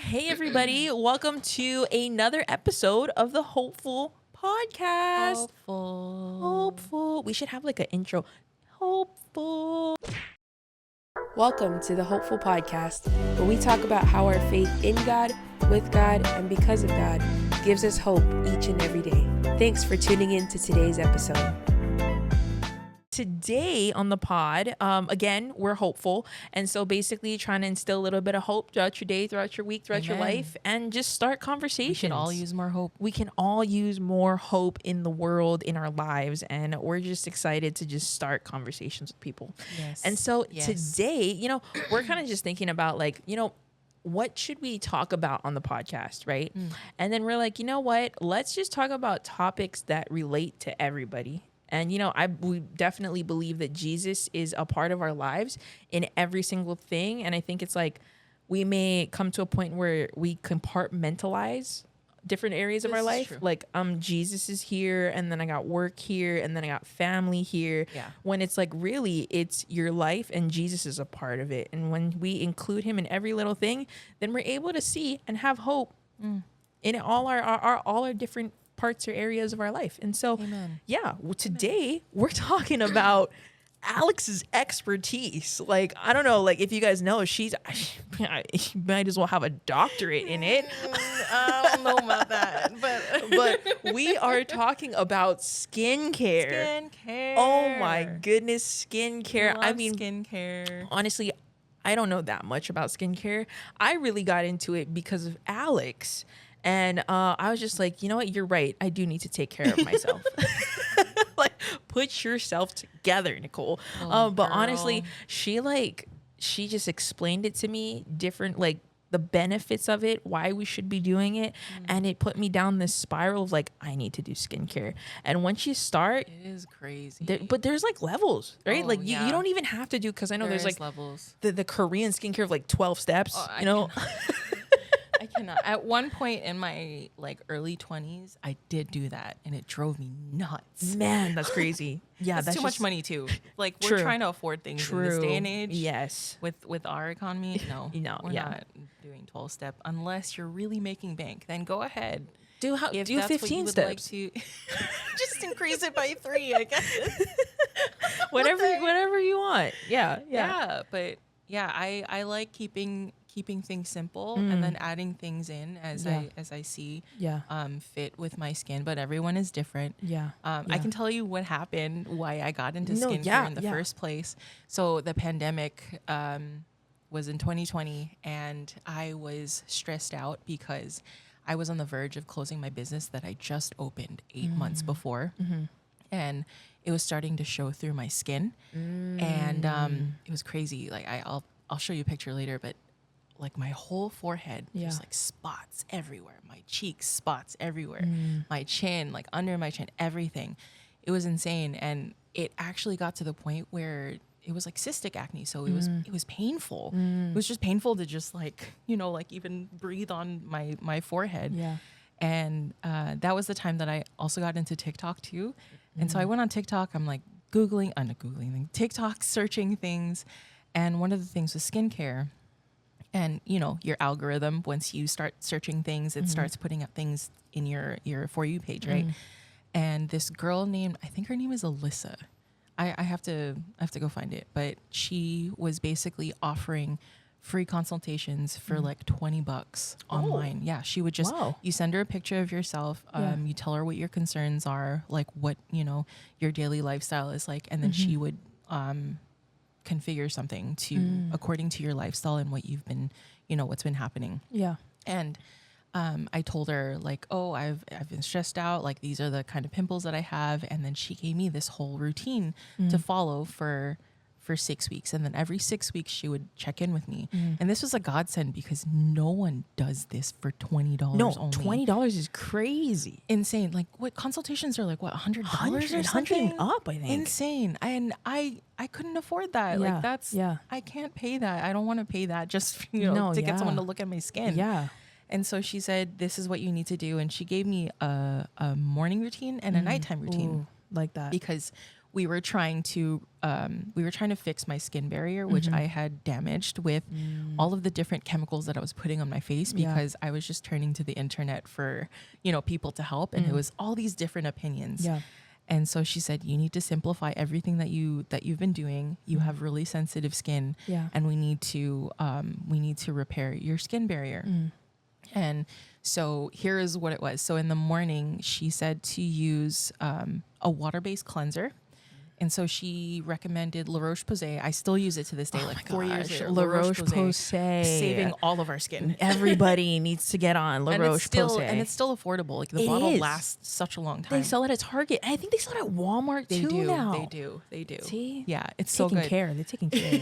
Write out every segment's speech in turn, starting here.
Hey, everybody. Welcome to another episode of the Hopeful Podcast. Hopeful. We should have like an intro. Hopeful. Welcome to the Hopeful Podcast, where we talk about how our faith in God, with God, and because of God gives us hope each and every day. Thanks for tuning in to today's episode. Today on the pod, again, we're hopeful. And so basically trying to instill a little bit of hope throughout your day, throughout your week, throughout your life, and just start conversations. We can all use more hope. We can all use more hope in the world, in our lives. And we're just excited to just start conversations with people. Yes. And so today, we're kind of just thinking about what should we talk about on the podcast, right? And then we're like, you know what? Let's just talk about topics that relate to everybody. And, we definitely believe that Jesus is a part of our lives in every single thing. And I think it's like we may come to a point where we compartmentalize different areas of our life. Like, Jesus is here, and then I got work here, and then I got family here. Yeah. When it's like, really, it's your life and Jesus is a part of it. And when we include him in every little thing, then we're able to see and have hope in all our different parts or areas of our life. And so, today we're talking about Alex's expertise. Like, I don't know, like if you guys know, she might as well have a doctorate in it. I don't know about that, but we are talking about skincare. Oh my goodness, skincare. Skincare. Honestly, I don't know that much about skincare. I really got into it because of Alex. And I was just like, you know what? You're right. I do need to take care of myself. Like, put yourself together, Nicole. But honestly, she just explained it to me different, like the benefits of it, why we should be doing it. And it put me down this spiral of like, I need to do skincare. And once you start, it is crazy. But there's like levels, right? You don't even have to do, because I know there's like levels. The Korean skincare of like 12 steps, I cannot. At one point in my early 20s, I did do that, and it drove me nuts. Man, that's crazy. Yeah, that's too much money too. We're trying to afford things in this day and age. Yes, with our economy, we're not doing 12-step unless you're really making bank. Then go ahead. Do 15 steps. Like just increase it by 3, I guess. whatever you want. Yeah. But I like keeping things simple and then adding things in as I see fit with my skin. But everyone is different. I can tell you what happened, why I got into skincare in the first place. So the pandemic was in 2020, and I was stressed out because I was on the verge of closing my business that I just opened 8 months before. And it was starting to show through my skin. And it was crazy. Like I'll show you a picture later, but like my whole forehead, there's like spots everywhere. My cheeks, spots everywhere. My chin, like under my chin, everything. It was insane. And it actually got to the point where it was like cystic acne. So it was painful. It was just painful to just even breathe on my forehead. And that was the time that I also got into TikTok too. And so I went on TikTok. I'm like TikTok, searching things. And one of the things was skincare. And, your algorithm, once you start searching things, it starts putting up things in your For You page, right? And this girl named, I think her name is Alyssa. I have to go find it. But she was basically offering free consultations for like $20 online. Yeah, she would just, you send her a picture of yourself. You tell her what your concerns are, like what, your daily lifestyle is like. And then she would configure something according to your lifestyle and what you've been, what's been happening. And I told her like, oh, I've been stressed out. Like, these are the kind of pimples that I have. And then she gave me this whole routine to follow for 6 weeks. And then every 6 weeks she would check in with me. And this was a godsend because no one does this for $20 only. $20 is crazy. Insane. Like, what consultations are like, what, $100 or something? $100 up, I think. Insane. And I couldn't afford that. Like, that's, I can't pay that. I don't want to pay that just, to get someone to look at my skin. And so she said, this is what you need to do. And she gave me a morning routine and a nighttime routine. Like that. Because we were trying to fix my skin barrier, which I had damaged with all of the different chemicals that I was putting on my face, because I was just turning to the internet for, people to help. And it was all these different opinions. Yeah. And so she said, you need to simplify everything that you've been doing. You have really sensitive skin, and we need to repair your skin barrier. And so here is what it was. So in the morning, she said to use a water-based cleanser. And so she recommended La Roche-Posay. I still use it to this day, 4 years later. La Roche-Posay. Saving all of our skin. Everybody needs to get on La Roche-Posay. And it's still affordable. Like the bottle lasts such a long time. They sell it at Target. I think they sell it at Walmart too now. They do. See? Yeah, it's so good. They're taking care.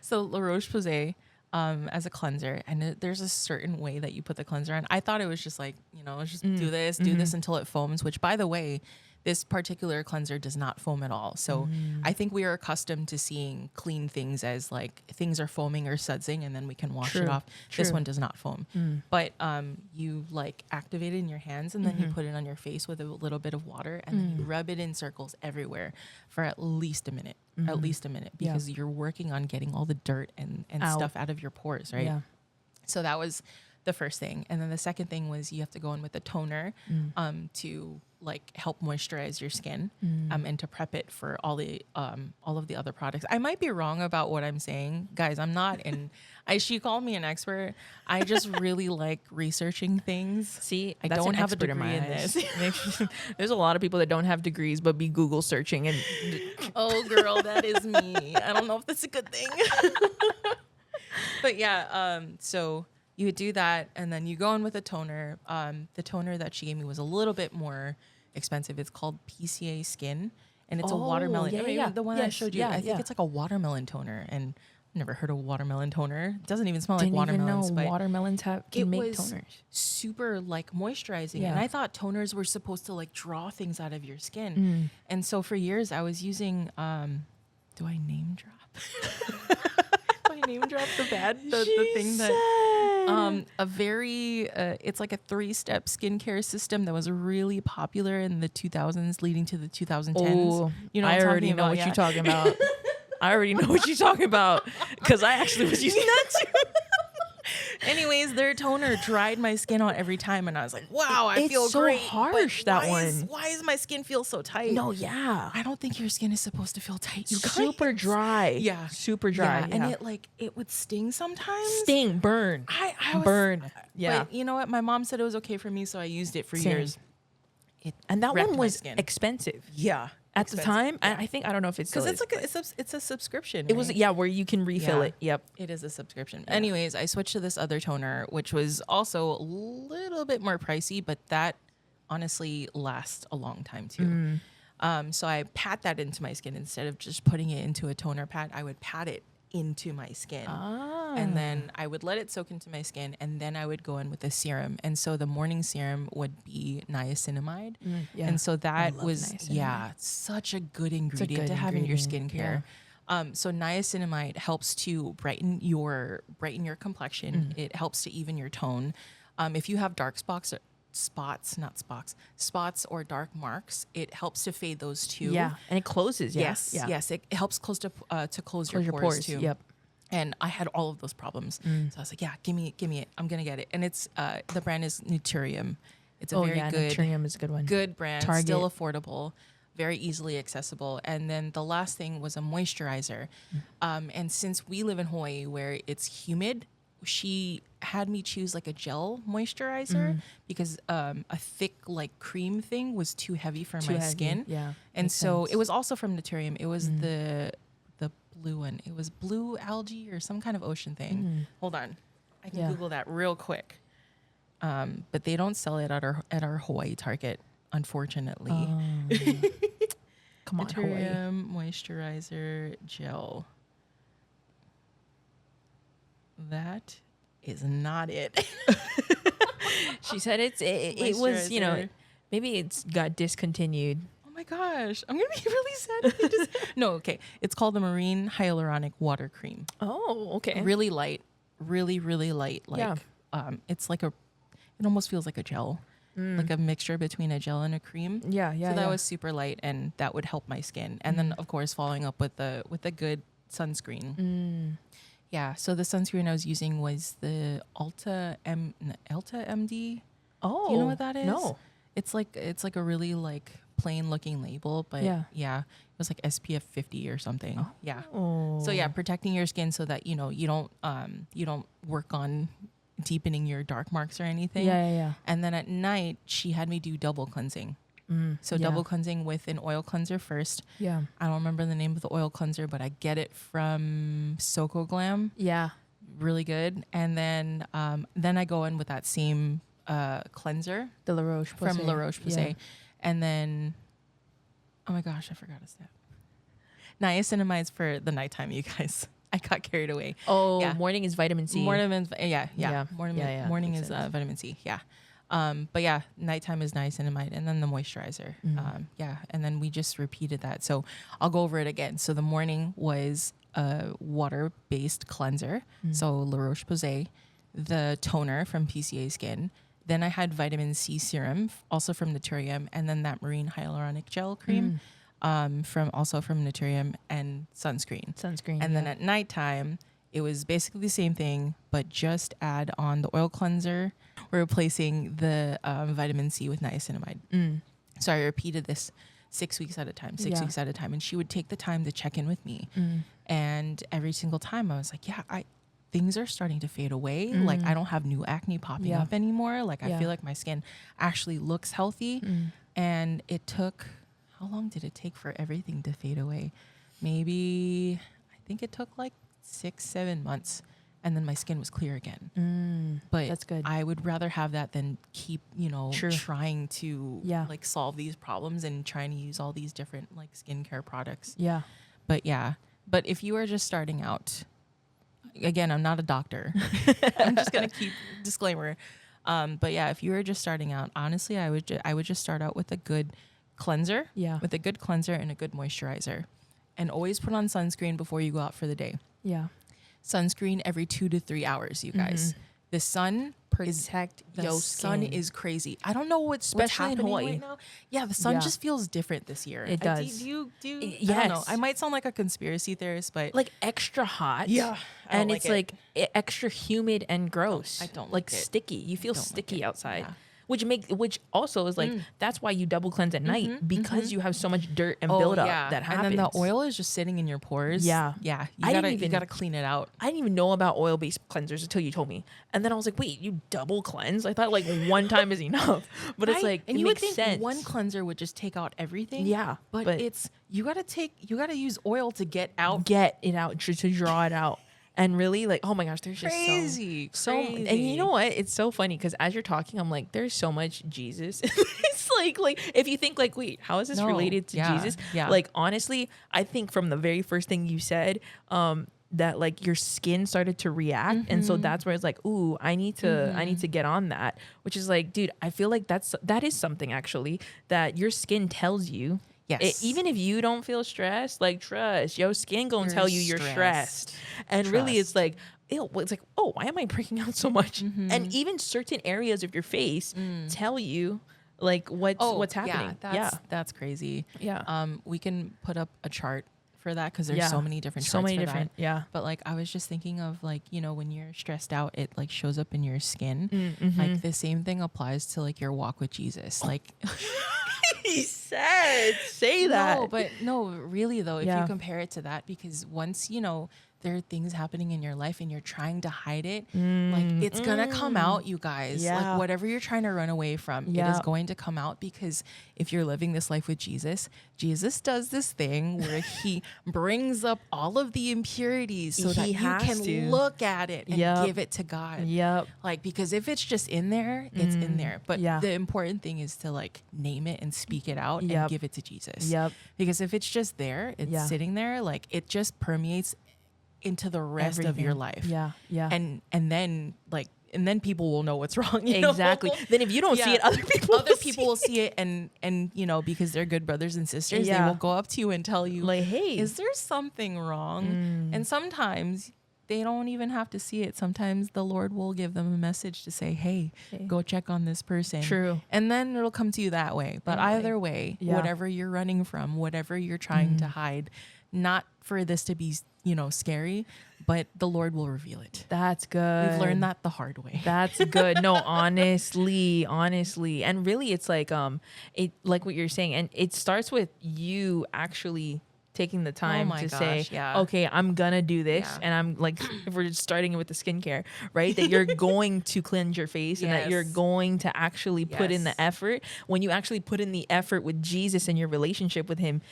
So La Roche-Posay as a cleanser, and there's a certain way that you put the cleanser on. I thought it was just like, let's just do this until it foams, which, by the way, this particular cleanser does not foam at all. So I think we are accustomed to seeing clean things as like things are foaming or sudsing and then we can wash it off. This one does not foam. But you like activate it in your hands and then you put it on your face with a little bit of water and then you rub it in circles everywhere for at least a minute. Because you're working on getting all the dirt and stuff out of your pores, right? Yeah. So that was the first thing. And then the second thing was you have to go in with a toner to like help moisturize your skin and to prep it for all of the other products. I might be wrong about what I'm saying, guys. I'm not, and she called me an expert. I just really like researching things. See, I don't have a degree in this. There's a lot of people that don't have degrees but be Google searching and oh girl, that is me. I don't know if that's a good thing. But yeah, so you would do that, and then you go in with a toner. The toner that she gave me was a little bit more expensive. It's called PCA Skin, and it's a watermelon. The one I showed you, I think it's like a watermelon toner, and I've never heard of watermelon toner. It doesn't even smell like watermelons. But watermelons can make toners. Super like moisturizing, and I thought toners were supposed to like draw things out of your skin. And so for years I was using. Do I name drop? Name drop the thing that it's like a 3-step skincare system that was really popular in the 2000s leading to the 2010s. Oh, I already know what you're talking about. I already know what you're talking about because I actually was using that too. Anyways, their toner dried my skin out every time, and I was like, "Wow, I feel so great." Harsh that one. Why is my skin feel so tight? No, yeah. I don't think your skin is supposed to feel tight. You super dry. Yeah, super dry. Yeah. And it would sting sometimes. Burn. I burn. Yeah. But you know what? My mom said it was okay for me, so I used it for years. And that one was expensive. Yeah. At the time, I don't know if it's because it's a subscription. It was where you can refill it. Yep, it is a subscription. Yeah. Anyways, I switched to this other toner, which was also a little bit more pricey, but that honestly lasts a long time too. So I pat that into my skin instead of just putting it into a toner pad. I would pat it into my skin, and then I would let it soak into my skin, and then I would go in with a serum. And so the morning serum would be niacinamide, and so that was such a good ingredient to have in your skincare. So niacinamide helps to brighten your complexion. It helps to even your tone. If you have dark spots or dark marks, it helps to fade those too. Yeah, and it closes. Yes, it helps close to close your pores too. Yep. And I had all of those problems, so I was like, "Yeah, give me it. I'm gonna get it." And it's the brand is Naturium. It's a very good. Naturium is a good one. Good brand, Target. Still affordable, very easily accessible. And then the last thing was a moisturizer. And since we live in Hawaii where it's humid, she had me choose like a gel moisturizer because a thick like cream thing was too heavy for my skin. Yeah. And so it was also from Naturium. It was the blue one. It was blue algae or some kind of ocean thing. Hold on. I can Google that real quick. But they don't sell it at our Hawaii Target, unfortunately. Come on, Naturium moisturizer gel. That is not it. She said it was, maybe it's got discontinued. Oh my gosh. I'm going to be really sad. No, okay. It's called the Marine Hyaluronic Water Cream. Oh, okay. Really light. Really, really light. Like, it's like it almost feels like a gel. like a mixture between a gel and a cream. So that was super light, and that would help my skin. And then of course following up with a good sunscreen. Yeah, so the sunscreen I was using was the Ulta MD. Oh, do you know what that is? No. It's like a really like plain looking label, but it was like SPF 50 or something. Oh. Yeah. So yeah, protecting your skin so that you don't work on deepening your dark marks or anything. Yeah. And then at night she had me do double cleansing. So double cleansing with an oil cleanser first. Yeah. I don't remember the name of the oil cleanser, but I get it from Soko Glam. Yeah. Really good. And then I go in with that same cleanser. The La Roche-Posay. From La Roche-Posay. Yeah. And then, oh my gosh, I forgot a step. Niacinamides for the nighttime, you guys. I got carried away. Oh, yeah. Morning is vitamin C. Morning is vitamin C. Yeah. But yeah, nighttime is niacinamide, and then the moisturizer. And then we just repeated that. So I'll go over it again. So the morning was a water-based cleanser. So La Roche-Posay, the toner from PCA Skin. Then I had vitamin C serum, also from Naturium, and then that marine hyaluronic gel cream from Naturium, and sunscreen. And then at nighttime, it was basically the same thing, but just add on the oil cleanser. We're replacing the vitamin C with niacinamide. So I repeated this 6 weeks at a time, weeks at a time. And she would take the time to check in with me. And every single time I was like, things are starting to fade away. Like I don't have new acne popping up anymore. Like I feel like my skin actually looks healthy. And it took, how long did it take for everything to fade away? Maybe, I think it took like 6-7 months. And then my skin was clear again. But that's good. I would rather have that than keep, trying to like solve these problems and trying to use all these different like skincare products. Yeah. But if you are just starting out, again, I'm not a doctor. I'm just going to keep disclaimer. But yeah, if you were just starting out, honestly, I would just start out with a good cleanser. Yeah. With a good cleanser and a good moisturizer. And always put on sunscreen before you go out for the day. Yeah. Sunscreen every 2 to 3 hours, you guys. The sun protect your skin. Sun is crazy. I don't know what's happening in Hawaii right now. Yeah, the sun just feels different this year. It does. Do you? Yes. I don't know. I might sound like a conspiracy theorist, but like extra hot. Yeah. And it's like extra humid and gross. I don't like sticky. You feel sticky outside. Yeah. Which also is like that's why you double cleanse at night because you have so much dirt and buildup that happens. And then the oil is just sitting in your pores. Yeah. You gotta clean it out. I didn't even know about oil-based cleansers until you told me. And then I was like, wait, you double cleanse? I thought like one time is enough. But it's like and it you makes would think sense. One cleanser would just take out everything. Yeah. But it's you gotta use oil to get it out, to draw it out. And really, like, oh my gosh, there's just crazy. And you know what? It's so funny because as you're talking, I'm like, there's so much Jesus. It's like if you think like, wait, how is this related to Jesus? Yeah. Like, honestly, I think from the very first thing you said, that like your skin started to react, and so that's where it's like, ooh, I need to get on that. Which is like, dude, I feel like that is something actually that your skin tells you. Yes. Even if you don't feel stressed, like trust your skin gonna tell you you're stressed. And really it's like, ew, it's like, oh, why am I breaking out so much? And even certain areas of your face tell you like what's happening. That's crazy. Yeah. We can put up a chart for that because there's so many different charts for that. Yeah. But like I was just thinking of like, when you're stressed out, it like shows up in your skin. Like the same thing applies to like your walk with Jesus. Like he said, say that. No, but no, really though, if you compare it to that, because once, there are things happening in your life and you're trying to hide it, like it's gonna come out, you guys. Yeah. Like whatever you're trying to run away from, it is going to come out, because if you're living this life with Jesus, Jesus does this thing where he brings up all of the impurities so that you can look at it and give it to God. Yep. Like, because if it's just in there, it's in there. But the important thing is to like name it and speak it out and give it to Jesus. Yep. Because if it's just there, it's sitting there, like it just permeates into the rest of your life. Yeah. Yeah. And then people will know what's wrong. Exactly. Then if you don't see it, other people will see it, and because they're good brothers and sisters, they will go up to you and tell you, like, hey, is there something wrong? And sometimes they don't even have to see it. Sometimes the Lord will give them a message to say, hey, go check on this person. True. And then it'll come to you that way. But either way, whatever you're running from, whatever you're trying to hide, not for this to be, scary, but the Lord will reveal it. That's good. We've learned that the hard way. That's good. No, honestly. And really it's like, it, like what you're saying, and it starts with you actually taking the time say, okay, I'm gonna do this. And I'm like, if we're starting with the skincare, right? That you're going to cleanse your face and that you're going to actually put in the effort. When you actually put in the effort with Jesus and your relationship with him,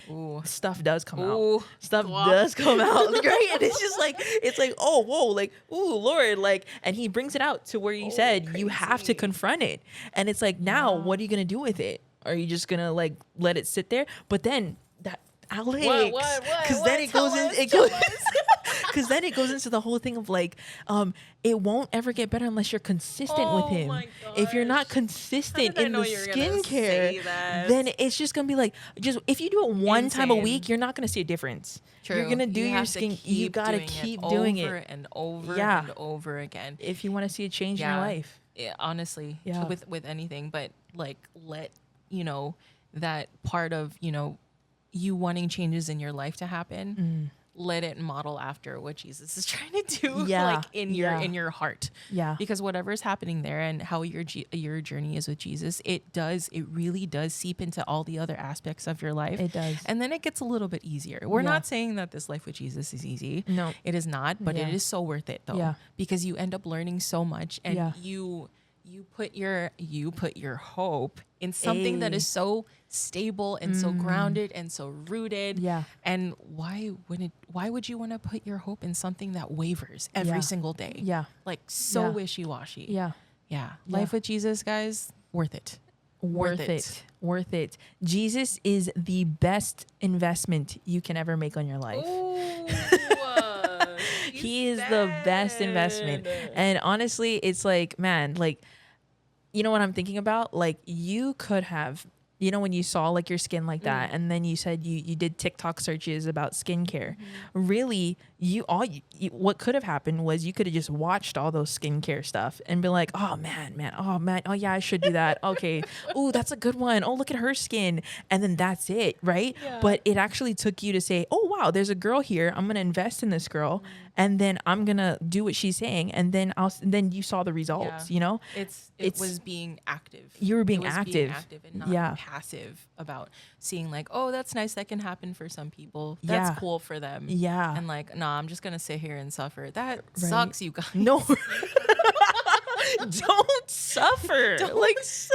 stuff does come out. Stuff does come out, right? And it's like, oh, whoa, like, ooh, Lord, like, and he brings it out to where you said crazy. You have to confront it. And it's like, now what are you gonna do with it? Are you just gonna like let it sit there? But then Alex, because then it goes because then it goes into the whole thing of like, it won't ever get better unless you're consistent with him. If you're not consistent in the skincare, then it's just gonna be like, just if you do it one time a week, you're not gonna see a difference. True. You're gonna do your skin. You gotta keep doing it over and over and over again if you want to see a change in your life. Yeah, honestly, with anything, but like let that part of you wanting changes in your life to happen, let it model after what Jesus is trying to do, like in your heart. Yeah. Because whatever's happening there and how your journey is with Jesus, it really does seep into all the other aspects of your life. It does. And then it gets a little bit easier. We're not saying that this life with Jesus is easy. No. It is not, but it is so worth it though. Yeah. Because you end up learning so much and you put your hope in something that is so stable and so grounded and so rooted. Yeah. And why would you want to put your hope in something that wavers every single day? Yeah. Like so wishy-washy. Yeah. Yeah. Life with Jesus, guys, worth it. Worth it. Jesus is the best investment you can ever make on your life. He is the best investment. And honestly, it's like, man, like, you know what I'm thinking about? Like, you could have, when you saw like your skin like that, and then you said you did TikTok searches about skincare. Really, what could have happened was you could have just watched all those skincare stuff and be like, oh man, oh yeah, I should do that. Okay, ooh, that's a good one. Oh, look at her skin, and then that's it, right? Yeah. But it actually took you to say, oh wow, there's a girl here. I'm gonna invest in this girl, and then I'm gonna do what she's saying, and then then you saw the results. It was being active. You were being active and not passive about seeing like, oh, that's nice. That can happen for some people. That's cool for them. Yeah. And like, nah, I'm just going to sit here and suffer. That sucks, you guys. No. Don't suffer.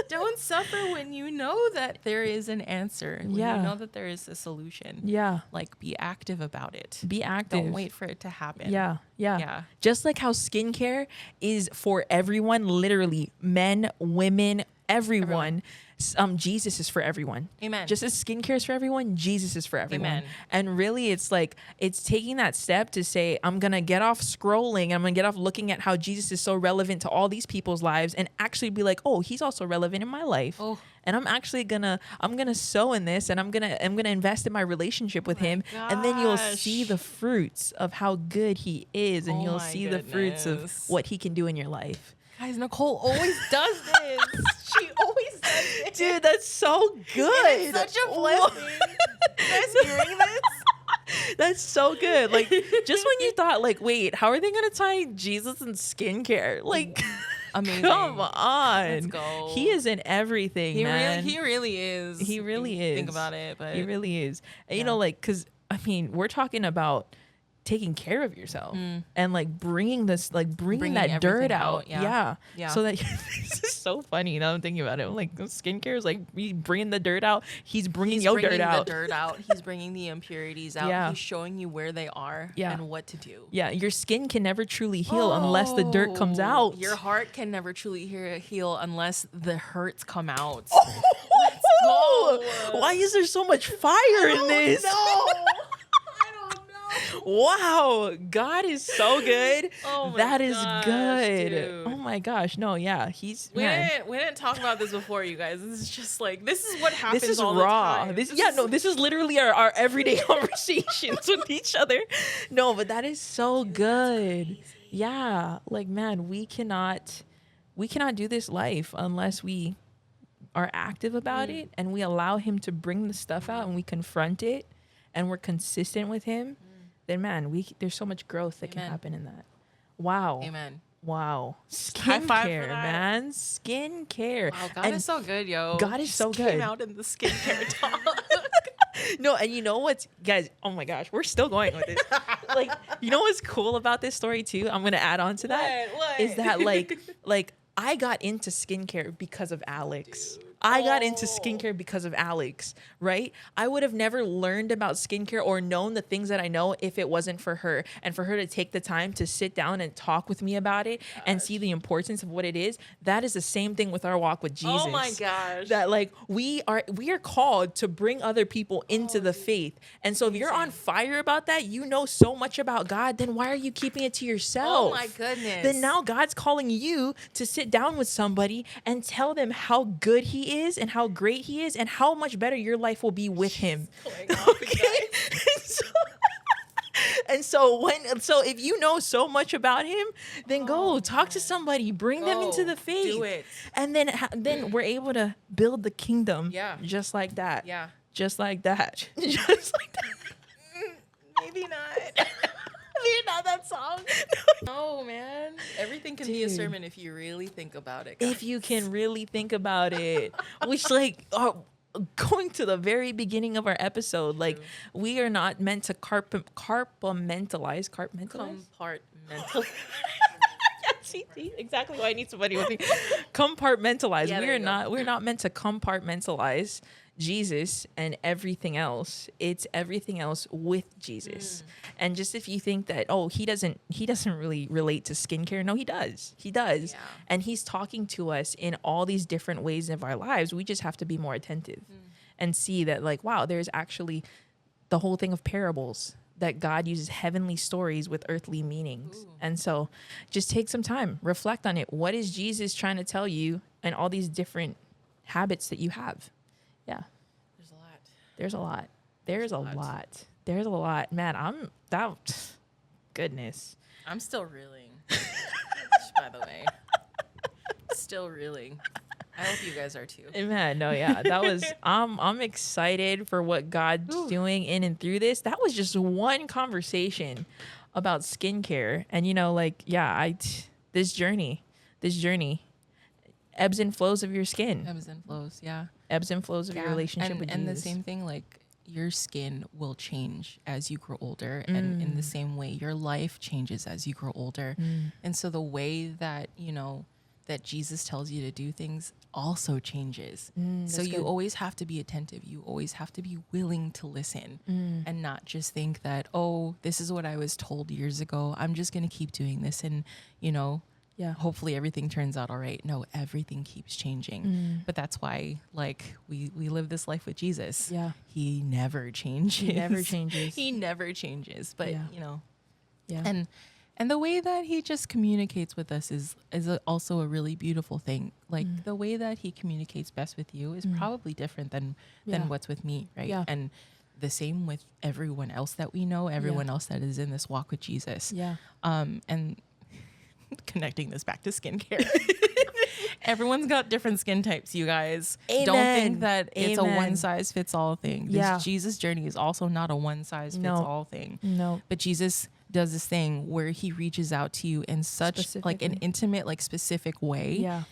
Don't suffer when you know that there is an answer. When you know that there is a solution. Yeah. Like, be active about it. Be active. Don't wait for it to happen. Yeah. Just like how skincare is for everyone, literally men, women, everyone. Jesus is for everyone. Amen. Just as skincare is for everyone, Jesus is for everyone. Amen. And really, it's like, it's taking that step to say, I'm going to get off scrolling. I'm going to get off looking at how Jesus is so relevant to all these people's lives and actually be like, oh, he's also relevant in my life. Oh. And I'm actually I'm going to sow in this, and I'm going to invest in my relationship with him. Gosh. And then you'll see the fruits of how good he is. And you'll see the fruits of what he can do in your life. Guys, Nicole always does this. She always does it. Dude, that's so good. It's such a blessing. You guys hearing this? That's so good. Like, just when you thought, like, wait, how are they going to tie Jesus and skincare? Like, amazing. Come on. Let's go. He is in everything, man. He really is. He really is. Think about it. But he really is. You know, like, because, I mean, we're talking about taking care of yourself and like bringing that dirt out. Yeah. So that this is so funny now I'm thinking about it. Like, skincare is like bringing the dirt out. He's bringing your dirt out. He's bringing the impurities out. Yeah. He's showing you where they are and what to do. Yeah. Your skin can never truly heal unless the dirt comes out. Your heart can never truly heal unless the hurts come out. Oh. Let's go. Why is there so much fire in this? No. Wow, God is so good. Oh my That is gosh, good. dude. Oh my gosh. No, yeah, We didn't talk about this before, you guys. This is just like, this is what happens. This is all raw. the time. This is literally our everyday conversations with each other. No, but that is so good. Yeah, like man, we cannot do this life unless we are active about it and we allow him to bring the stuff out and we confront it and we're consistent with him. Then man, there's so much growth that can happen in that. Wow. Amen. Wow. High five for Skincare, that. man. Skincare. Wow, God is so good, yo. God is Just so good. Came out in the skincare talk. No, and you know what's, guys, oh my gosh, we're still going with this. Like, you know what's cool about this story too? I'm going to add on to that. What? Is that like I got into skincare because of Alex. I got into skincare because of Alex, right? I would have never learned about skincare or known the things that I know if it wasn't for her, and for her to take the time to sit down and talk with me about it and see the importance of what it is. That is the same thing with our walk with Jesus. Oh my gosh. That like we are called to bring other people into the faith. And so if you're on fire about that, you know so much about God, then why are you keeping it to yourself? Oh my goodness. Then now God's calling you to sit down with somebody and tell them how good he is and how great he is and how much better your life will be with him. Okay? And so if you know so much about him, then go talk to somebody, bring them into the faith. Do it. And then we're able to build the kingdom. Yeah. Just like that. Yeah. Just like that. Just like that. Maybe not. Maybe not that song. No, man. Everything can be a sermon if you really think about it. Guys. If you can really think about it. Which like going to the very beginning of our episode, like we are not meant to compartmentalize. See, exactly why I need somebody with me. Compartmentalize. Yeah, We're not meant to compartmentalize Jesus and everything else. It's everything else with Jesus. And just if you think that, oh, he doesn't really relate to skincare. No, he does. He does. Yeah. And he's talking to us in all these different ways of our lives. We just have to be more attentive and see that like, wow, there's actually the whole thing of parables, that God uses heavenly stories with earthly meanings. And so just take some time, reflect on it. What is Jesus trying to tell you and all these different habits that you have? Yeah. There's a lot. Man, goodness. I'm still reeling. By the way. Still reeling. I hope you guys are too. Man, no, yeah. That was I'm excited for what God's doing in and through this. That was just one conversation about skincare. And you know, like, yeah, this journey, ebbs and flows of your skin. Ebbs and flows, yeah. Ebbs and flows of your relationship with Jesus. And the same thing, like your skin will change as you grow older. And in the same way, your life changes as you grow older. And so the way that, you know, that Jesus tells you to do things also changes. So you always have to be attentive. You always have to be willing to listen and not just think that, oh, this is what I was told years ago. I'm just going to keep doing this. And, you know, hopefully everything turns out all right. No, everything keeps changing. But that's why, like, we live this life with Jesus. Yeah. He never changes. He never changes. But, you know, and the way that he just communicates with us is also a really beautiful thing. Like the way that he communicates best with you is probably different than what's with me, right? Yeah. And the same with everyone else that we know, everyone else that is in this walk with Jesus. Yeah. And connecting this back to skincare. Everyone's got different skin types, you guys. Amen. Don't think that it's a one size fits all thing. This Jesus journey is also not a one size fits all thing. No. But Jesus does this thing where he reaches out to you in such like an intimate, like specific way. Yeah.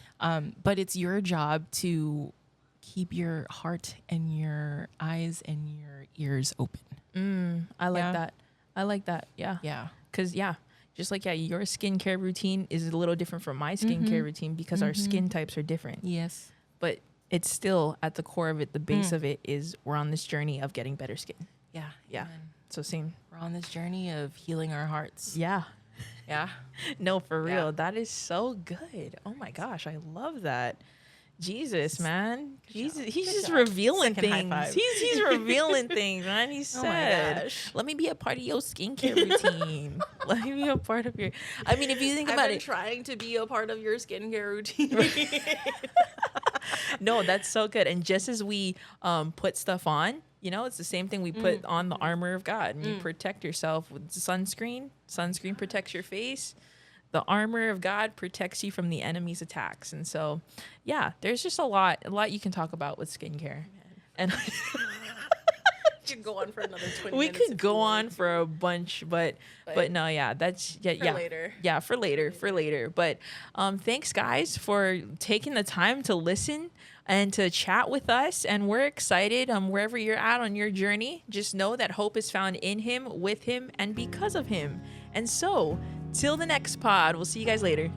But it's your job to keep your heart and your eyes and your ears open. I like that. I like that. Yeah. Yeah. Cause just like, your skincare routine is a little different from my skincare routine because our skin types are different. Yes. But it's still at the core of it, the base of it is we're on this journey of getting better skin. Yeah. Yeah. Amen. So same. We're on this journey of healing our hearts. Yeah. Yeah. No, for real. That is so good. Oh my gosh. I love that. Jesus, man. He's just revealing things. He's revealing things, man. He said, let me be a part of your skincare routine. Let me be a part of your, I mean, if you think about it. Trying to be a part of your skincare routine. No, that's so good. And just as we put stuff on, you know, it's the same thing we put on the armor of God, and you protect yourself with sunscreen. Sunscreen protects your face. The armor of God protects you from the enemy's attacks. And so, yeah, there's just a lot you can talk about with skincare. And you could go on for another 20 we minutes. could go on for a bunch, but no, yeah, that's later. Yeah, for later. But thanks guys for taking the time to listen and to chat with us. And we're excited wherever you're at on your journey. Just know that hope is found in him, with him, and because of him. And so, till the next pod, we'll see you guys later.